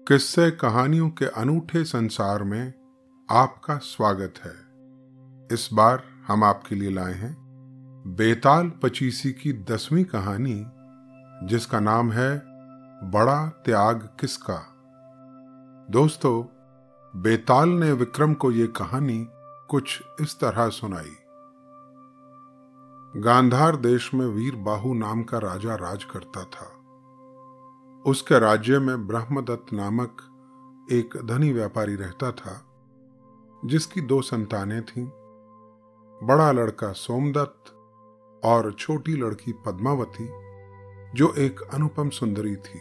किस्से कहानियों के अनूठे संसार में आपका स्वागत है। इस बार हम आपके लिए लाए हैं बेताल पचीसी की 10वीं कहानी, जिसका नाम है बड़ा त्याग किसका। दोस्तों, बेताल ने विक्रम को ये कहानी कुछ इस तरह सुनाई। गांधार देश में वीर बाहु नाम का राजा राज करता था। उसके राज्य में ब्रह्मदत्त नामक एक धनी व्यापारी रहता था, जिसकी 2 संतानें थीं। बड़ा लड़का सोमदत्त और छोटी लड़की पद्मावती, जो एक अनुपम सुंदरी थी।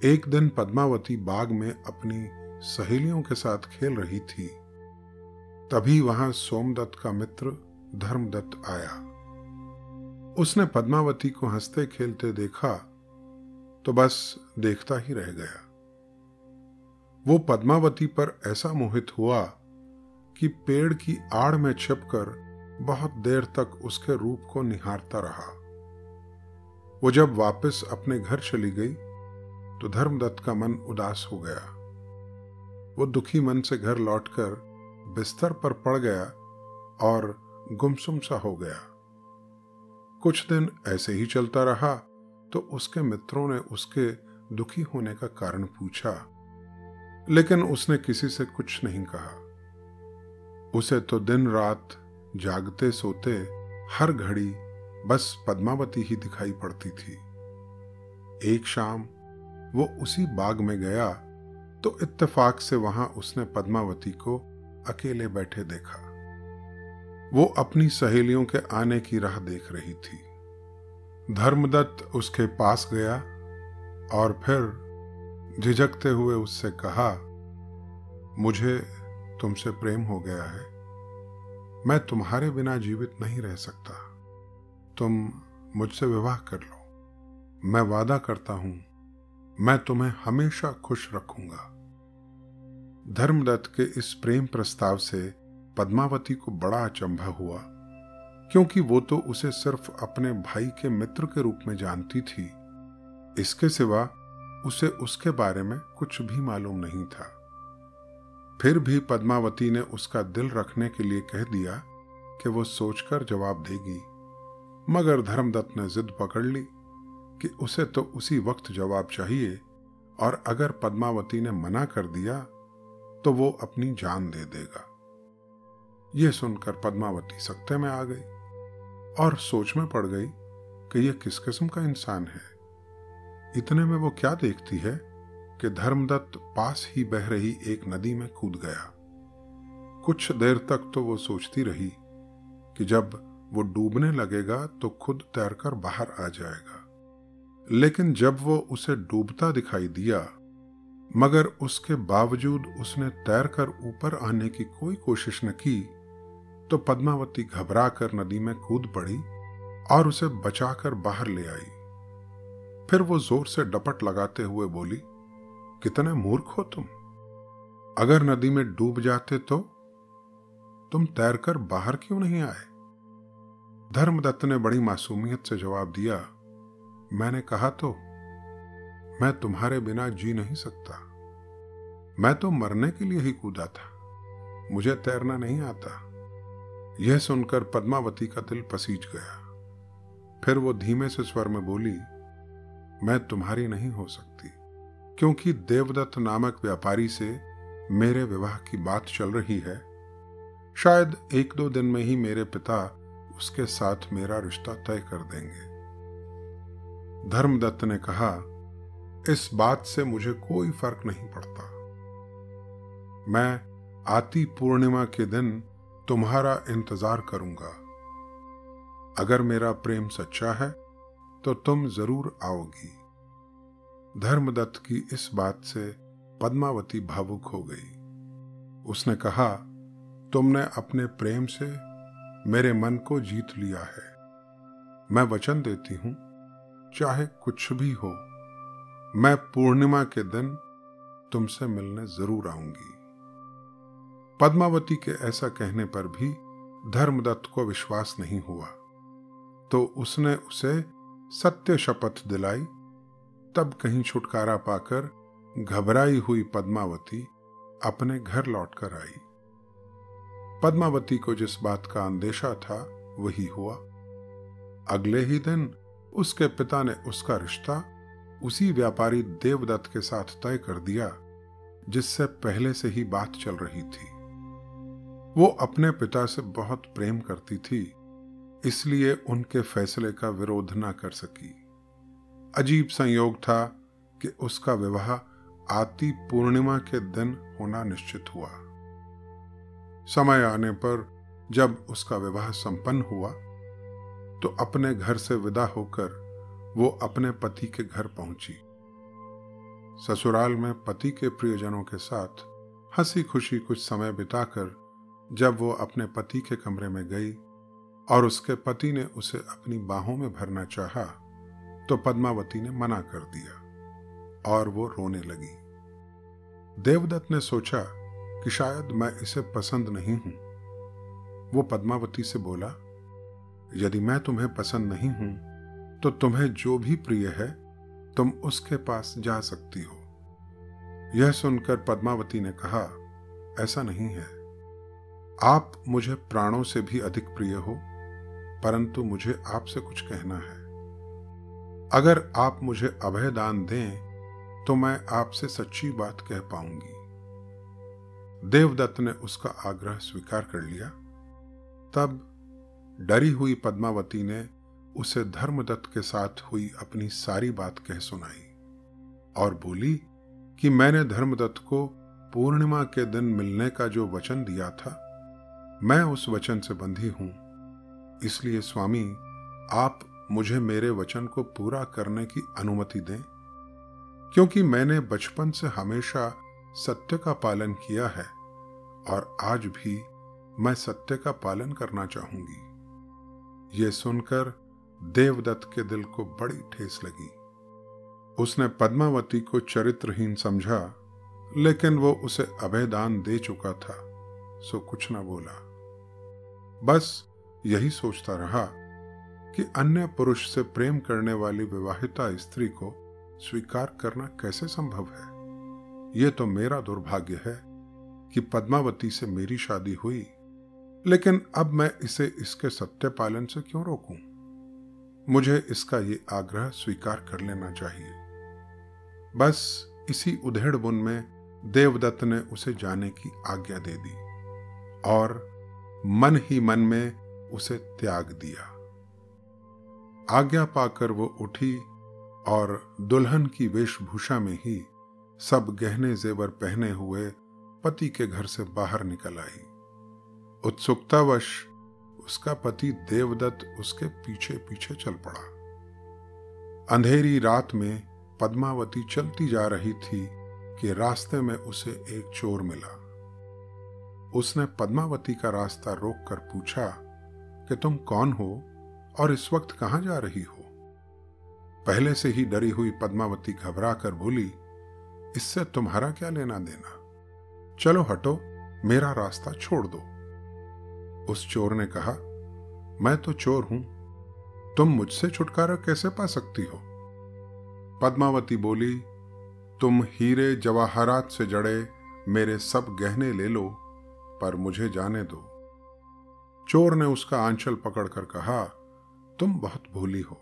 एक दिन पद्मावती बाग में अपनी सहेलियों के साथ खेल रही थी। तभी वहां सोमदत्त का मित्र धर्मदत्त आया। उसने पद्मावती को हंसते खेलते देखा तो बस देखता ही रह गया। वो पद्मावती पर ऐसा मोहित हुआ कि पेड़ की आड़ में छिपकर बहुत देर तक उसके रूप को निहारता रहा। वो जब वापस अपने घर चली गई तो धर्मदत्त का मन उदास हो गया। वो दुखी मन से घर लौटकर बिस्तर पर पड़ गया और गुमसुम सा हो गया। कुछ दिन ऐसे ही चलता रहा तो उसके मित्रों ने उसके दुखी होने का कारण पूछा, लेकिन उसने किसी से कुछ नहीं कहा। उसे तो दिन रात जागते सोते हर घड़ी बस पद्मावती ही दिखाई पड़ती थी। एक शाम वो उसी बाग में गया तो इत्तेफाक से वहां उसने पद्मावती को अकेले बैठे देखा। वो अपनी सहेलियों के आने की राह देख रही थी। धर्मदत्त उसके पास गया और फिर झिझकते हुए उससे कहा, मुझे तुमसे प्रेम हो गया है। मैं तुम्हारे बिना जीवित नहीं रह सकता। तुम मुझसे विवाह कर लो। मैं वादा करता हूं, मैं तुम्हें हमेशा खुश रखूंगा। धर्मदत्त के इस प्रेम प्रस्ताव से पद्मावती को बड़ा अचंभा हुआ, क्योंकि वो तो उसे सिर्फ अपने भाई के मित्र के रूप में जानती थी। इसके सिवा उसे उसके बारे में कुछ भी मालूम नहीं था। फिर भी पद्मावती ने उसका दिल रखने के लिए कह दिया कि वो सोचकर जवाब देगी, मगर धर्मदत्त ने जिद पकड़ ली कि उसे तो उसी वक्त जवाब चाहिए, और अगर पद्मावती ने मना कर दिया तो वो अपनी जान दे देगा। यह सुनकर पद्मावती सख्ते में आ गई और सोच में पड़ गई कि यह किस किस्म का इंसान है। इतने में वो क्या देखती है कि धर्मदत्त पास ही बह रही एक नदी में कूद गया। कुछ देर तक तो वो सोचती रही कि जब वो डूबने लगेगा तो खुद तैरकर बाहर आ जाएगा, लेकिन जब वो उसे डूबता दिखाई दिया, मगर उसके बावजूद उसने तैरकर ऊपर आने की कोई कोशिश न की, तो पद्मावती घबराकर नदी में कूद पड़ी और उसे बचाकर बाहर ले आई। फिर वो जोर से डपट लगाते हुए बोली, कितने मूर्ख हो तुम। अगर नदी में डूब जाते तो तुम तैरकर बाहर क्यों नहीं आए। धर्मदत्त ने बड़ी मासूमियत से जवाब दिया, मैंने कहा तो, मैं तुम्हारे बिना जी नहीं सकता। मैं तो मरने के लिए ही कूदा था। मुझे तैरना नहीं आता। यह सुनकर पद्मावती का दिल पसीज गया। फिर वो धीमे से स्वर में बोली, मैं तुम्हारी नहीं हो सकती, क्योंकि देवदत्त नामक व्यापारी से मेरे विवाह की बात चल रही है। शायद 1-2 दिन में ही मेरे पिता उसके साथ मेरा रिश्ता तय कर देंगे। धर्मदत्त ने कहा, इस बात से मुझे कोई फर्क नहीं पड़ता। मैं आती पूर्णिमा के दिन तुम्हारा इंतजार करूंगा। अगर मेरा प्रेम सच्चा है तो तुम जरूर आओगी। धर्मदत्त की इस बात से पद्मावती भावुक हो गई। उसने कहा, तुमने अपने प्रेम से मेरे मन को जीत लिया है। मैं वचन देती हूं, चाहे कुछ भी हो, मैं पूर्णिमा के दिन तुमसे मिलने जरूर आऊंगी। पद्मावती के ऐसा कहने पर भी धर्मदत्त को विश्वास नहीं हुआ, तो उसने उसे सत्य शपथ दिलाई। तब कहीं छुटकारा पाकर घबराई हुई पद्मावती अपने घर लौटकर आई। पद्मावती को जिस बात का अंदेशा था वही हुआ। अगले ही दिन उसके पिता ने उसका रिश्ता उसी व्यापारी देवदत्त के साथ तय कर दिया जिससे पहले से ही बात चल रही थी। वो अपने पिता से बहुत प्रेम करती थी, इसलिए उनके फैसले का विरोध न कर सकी। अजीब संयोग था कि उसका विवाह आती पूर्णिमा के दिन होना निश्चित हुआ। समय आने पर जब उसका विवाह संपन्न हुआ तो अपने घर से विदा होकर वो अपने पति के घर पहुंची। ससुराल में पति के प्रियजनों के साथ हंसी खुशी कुछ समय बिताकर जब वो अपने पति के कमरे में गई और उसके पति ने उसे अपनी बाहों में भरना चाहा तो पद्मावती ने मना कर दिया और वो रोने लगी। देवदत्त ने सोचा कि शायद मैं इसे पसंद नहीं हूं। वो पद्मावती से बोला, यदि मैं तुम्हें पसंद नहीं हूं तो तुम्हें जो भी प्रिय है तुम उसके पास जा सकती हो। यह सुनकर पद्मावती ने कहा, ऐसा नहीं है। आप मुझे प्राणों से भी अधिक प्रिय हो, परंतु मुझे आपसे कुछ कहना है। अगर आप मुझे अभय दान दें तो मैं आपसे सच्ची बात कह पाऊंगी। देवदत्त ने उसका आग्रह स्वीकार कर लिया। तब डरी हुई पद्मावती ने उसे धर्मदत्त के साथ हुई अपनी सारी बात कह सुनाई और बोली कि मैंने धर्मदत्त को पूर्णिमा के दिन मिलने का जो वचन दिया था, मैं उस वचन से बंधी हूं। इसलिए स्वामी, आप मुझे मेरे वचन को पूरा करने की अनुमति दें, क्योंकि मैंने बचपन से हमेशा सत्य का पालन किया है और आज भी मैं सत्य का पालन करना चाहूंगी। ये सुनकर देवदत्त के दिल को बड़ी ठेस लगी। उसने पद्मावती को चरित्रहीन समझा, लेकिन वो उसे अभयदान दे चुका था, सो कुछ न बोला। बस यही सोचता रहा कि अन्य पुरुष से प्रेम करने वाली विवाहिता स्त्री को स्वीकार करना कैसे संभव है। ये तो मेरा दुर्भाग्य है कि पद्मावती से मेरी शादी हुई, लेकिन अब मैं इसे इसके सत्य पालन से क्यों रोकूं? मुझे इसका ये आग्रह स्वीकार कर लेना चाहिए। बस इसी उधेड़-बुन में देवदत्त ने उसे जाने की आज्ञा दे दी और मन ही मन में उसे त्याग दिया। आज्ञा पाकर वो उठी और दुल्हन की वेशभूषा में ही सब गहने जेवर पहने हुए पति के घर से बाहर निकल आई। उत्सुकतावश उसका पति देवदत्त उसके पीछे पीछे चल पड़ा। अंधेरी रात में पद्मावती चलती जा रही थी कि रास्ते में उसे एक चोर मिला। उसने पद्मावती का रास्ता रोककर पूछा कि तुम कौन हो और इस वक्त कहां जा रही हो? पहले से ही डरी हुई पद्मावती घबरा कर बोली, इससे तुम्हारा क्या लेना देना? चलो हटो, मेरा रास्ता छोड़ दो। उस चोर ने कहा, मैं तो चोर हूं, तुम मुझसे छुटकारा कैसे पा सकती हो? पद्मावती बोली, तुम हीरे जवाहरात से जड़े मेरे सब गहने ले लो, पर मुझे जाने दो। चोर ने उसका आंचल पकड़कर कहा, तुम बहुत भोली हो।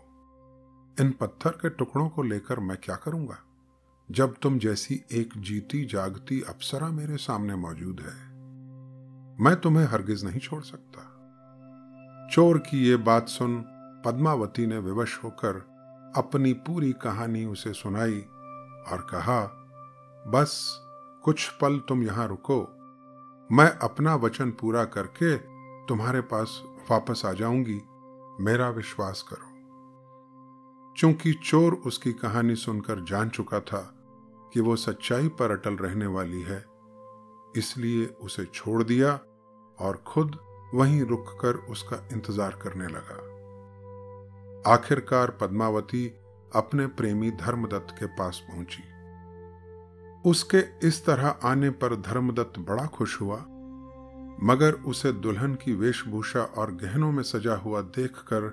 इन पत्थर के टुकड़ों को लेकर मैं क्या करूंगा, जब तुम जैसी एक जीती जागती अप्सरा मेरे सामने मौजूद है। मैं तुम्हें हरगिज नहीं छोड़ सकता। चोर की ये बात सुन पद्मावती ने विवश होकर अपनी पूरी कहानी उसे सुनाई और कहा, बस कुछ पल तुम यहां रुको, मैं अपना वचन पूरा करके तुम्हारे पास वापस आ जाऊंगी, मेरा विश्वास करो। चूंकि चोर उसकी कहानी सुनकर जान चुका था कि वो सच्चाई पर अटल रहने वाली है, इसलिए उसे छोड़ दिया और खुद वहीं रुककर उसका इंतजार करने लगा। आखिरकार पद्मावती अपने प्रेमी धर्मदत्त के पास पहुंची। उसके इस तरह आने पर धर्मदत्त बड़ा खुश हुआ, मगर उसे दुल्हन की वेशभूषा और गहनों में सजा हुआ देखकर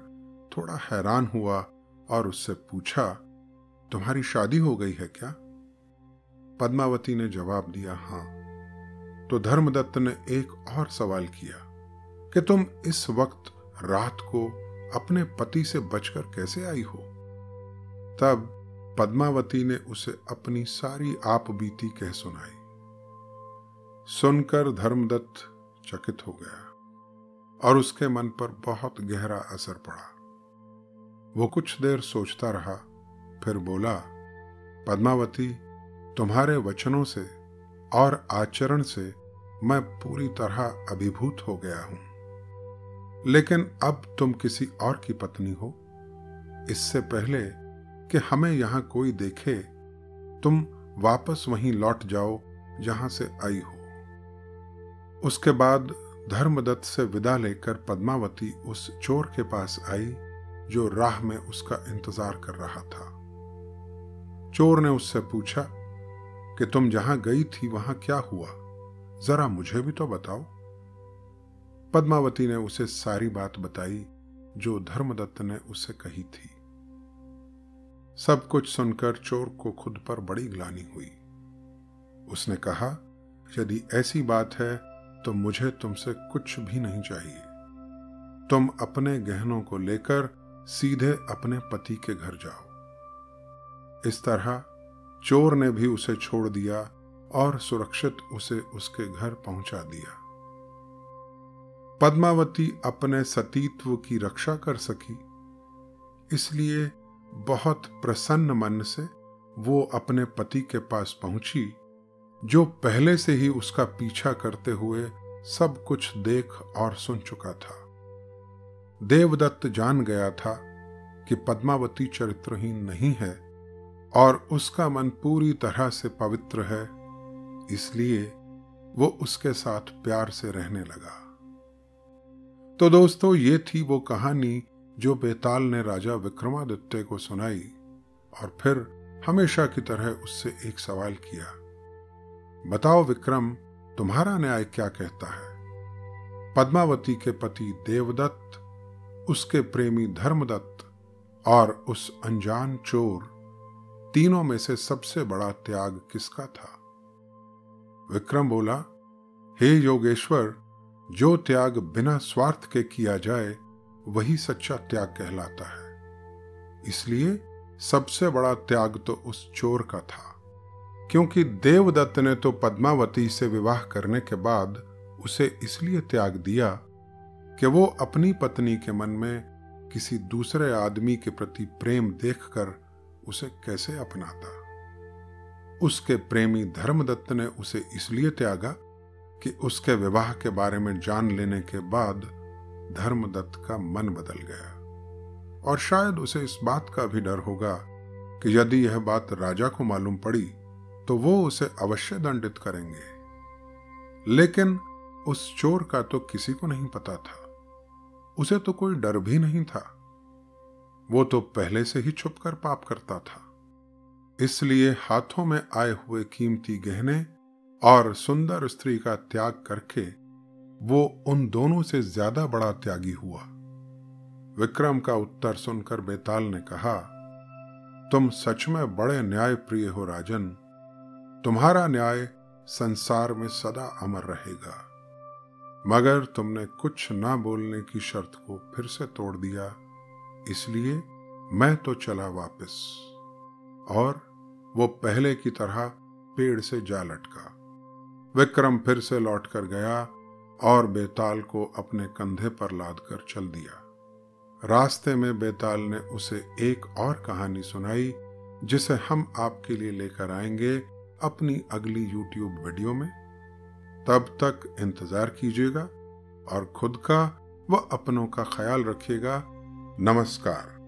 थोड़ा हैरान हुआ और उससे पूछा, तुम्हारी शादी हो गई है क्या? पद्मावती ने जवाब दिया हाँ। तो धर्मदत्त ने एक और सवाल किया कि तुम इस वक्त रात को अपने पति से बचकर कैसे आई हो? तब पद्मावती ने उसे अपनी सारी आप बीती कह सुनाई। सुनकर धर्मदत्त चकित हो गया और उसके मन पर बहुत गहरा असर पड़ा। वो कुछ देर सोचता रहा, फिर बोला, पद्मावती, तुम्हारे वचनों से और आचरण से मैं पूरी तरह अभिभूत हो गया हूं, लेकिन अब तुम किसी और की पत्नी हो। इससे पहले कि हमें यहां कोई देखे, तुम वापस वहीं लौट जाओ जहां से आई हो। उसके बाद धर्मदत्त से विदा लेकर पद्मावती उस चोर के पास आई जो राह में उसका इंतजार कर रहा था। चोर ने उससे पूछा कि तुम जहां गई थी वहां क्या हुआ, जरा मुझे भी तो बताओ। पद्मावती ने उसे सारी बात बताई जो धर्मदत्त ने उसे कही थी। सब कुछ सुनकर चोर को खुद पर बड़ी ग्लानि हुई। उसने कहा, यदि ऐसी बात है तो मुझे तुमसे कुछ भी नहीं चाहिए। तुम अपने गहनों को लेकर सीधे अपने पति के घर जाओ। इस तरह चोर ने भी उसे छोड़ दिया और सुरक्षित उसे उसके घर पहुंचा दिया। पद्मावती अपने सतीत्व की रक्षा कर सकी, इसलिए बहुत प्रसन्न मन से वो अपने पति के पास पहुंची, जो पहले से ही उसका पीछा करते हुए सब कुछ देख और सुन चुका था। देवदत्त जान गया था कि पद्मावती चरित्रहीन नहीं है और उसका मन पूरी तरह से पवित्र है, इसलिए वो उसके साथ प्यार से रहने लगा। तो दोस्तों, ये थी वो कहानी जो बेताल ने राजा विक्रमादित्य को सुनाई और फिर हमेशा की तरह उससे एक सवाल किया, बताओ विक्रम, तुम्हारा न्याय क्या कहता है? पद्मावती के पति देवदत्त, उसके प्रेमी धर्मदत्त और उस अनजान चोर, तीनों में से सबसे बड़ा त्याग किसका था? विक्रम बोला, हे योगेश्वर, जो त्याग बिना स्वार्थ के किया जाए वही सच्चा त्याग कहलाता है। इसलिए सबसे बड़ा त्याग तो उस चोर का था, क्योंकि देवदत्त ने तो पद्मावती से विवाह करने के बाद उसे इसलिए त्याग दिया कि वो अपनी पत्नी के मन में किसी दूसरे आदमी के प्रति प्रेम देखकर उसे कैसे अपनाता। उसके प्रेमी धर्मदत्त ने उसे इसलिए त्यागा कि उसके विवाह के बारे में जान लेने के बाद धर्मदत्त का मन बदल गया और शायद उसे इस बात का भी डर होगा कि यदि यह बात राजा को मालूम पड़ी तो वो उसे अवश्य दंडित करेंगे। लेकिन उस चोर का तो किसी को नहीं पता था, उसे तो कोई डर भी नहीं था। वो तो पहले से ही छुपकर पाप करता था, इसलिए हाथों में आए हुए कीमती गहने और सुंदर स्त्री का त्याग करके वो उन दोनों से ज्यादा बड़ा त्यागी हुआ। विक्रम का उत्तर सुनकर बेताल ने कहा, तुम सच में बड़े न्याय प्रिय हो राजन। तुम्हारा न्याय संसार में सदा अमर रहेगा। मगर तुमने कुछ ना बोलने की शर्त को फिर से तोड़ दिया, इसलिए मैं तो चला वापस। और वो पहले की तरह पेड़ से जा लटका। विक्रम फिर से लौटकर गया और बेताल को अपने कंधे पर लादकर चल दिया। रास्ते में बेताल ने उसे एक और कहानी सुनाई, जिसे हम आपके लिए लेकर आएंगे अपनी अगली YouTube वीडियो में। तब तक इंतजार कीजिएगा और खुद का व अपनों का ख्याल रखिएगा। नमस्कार।